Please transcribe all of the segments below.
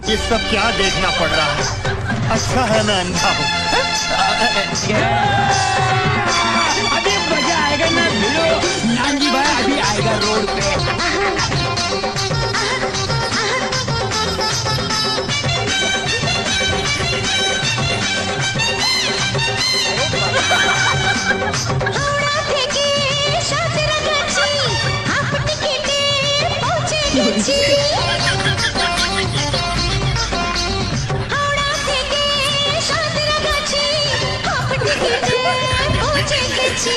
ये सब क्या देखना पड़ रहा है? अच्छा है मैं अंधा हूँ। अभी मजा आएगा ना भिड़ो, नानजी भाई अभी आएगा रोड पे। হাওড়া থেকে সাঁতরাগাছি হাফ টিকেটে পৌঁছে গেছি। হাওড়া থেকে সাঁতরাগাছি হাফ টিকেটে পৌঁছে গেছি।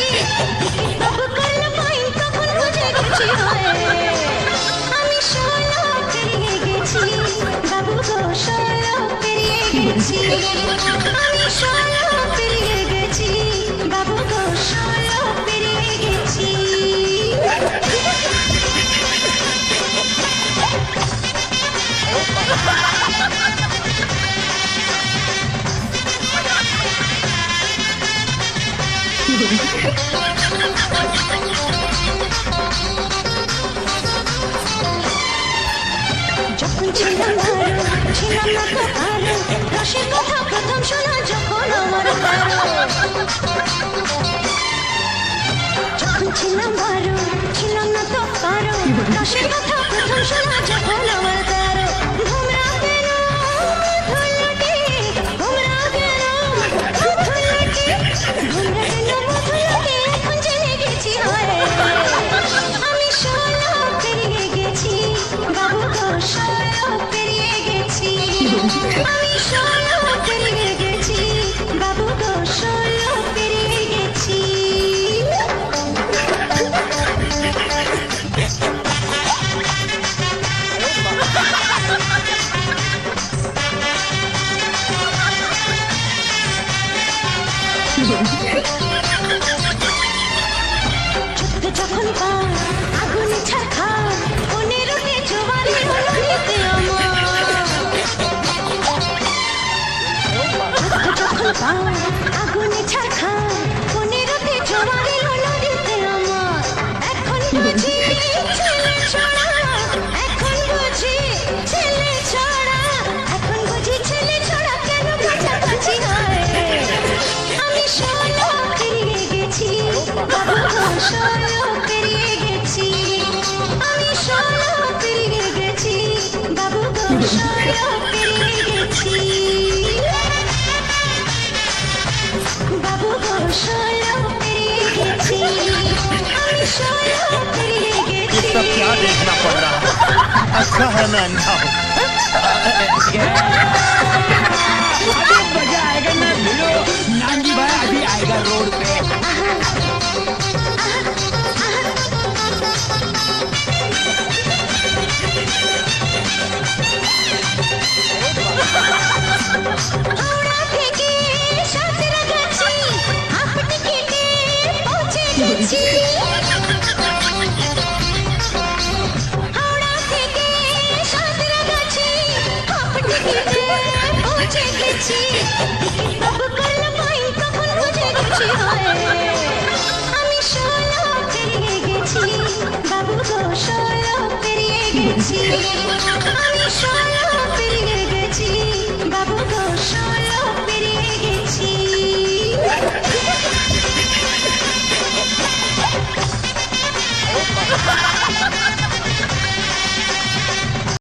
বাবু করল ফাইন তখন বুঝে গেছি আমি 16 পেরিয়ে গেছি। বাবু গো 16 পেরিয়ে গেছি। আমি 16 পেরিয়ে গেছি। বাবু গো 16 পেরিয়ে গেছি। যখন ছিলাম ভালো ছিলাম না তো ভালো, রসের কথা প্রথম শোনা যখন আমার ভালো। যখন ছিলাম ভালো ছিলাম না তো কারো, রসের কথা প্রথম শোনা যখন আমার তারো। ঘুমরা কেন ধুলটি, ঘুমরা কেন ধুলটি, ঘুমরা কেন ধুলটি, এখন জেনে গেছি হরে আমি 16 পেরিয়ে গেছি। বাবু গো 16 পেরিয়ে গেছি। আমি 16 পেরিয়ে গেছি। বাবু গো 16 পেরিয়ে গেছি। যুদ্ধ যখন পার আগুনে ছাড়খা 15তে জোয়ারে হলো নিতে আমার। যুদ্ধ যখন পার আগুনে ছাড়খা 15তে জোয়ারে হলো নিতে আমার। এখন বুঝি ছেলে ছড়া, এখন বুঝি ছেলে ছড়া, এখন বুঝি ছেলে ছড়া কেন কাছাকাছি হয়। আমি 16 পেরিয়ে গেছি। বাবু গো 16 পেরিয়ে গেছি। আমি 16 পেরিয়ে গেছি। বাবু গো 16 পেরিয়ে গেছি। বাবু গো 16 পেরিয়ে গেছি। আমি 16 পেরিয়ে ये গেছি। सब क्या देखना पड़ रहा है? अच्छा है मैं अंधा हूँ।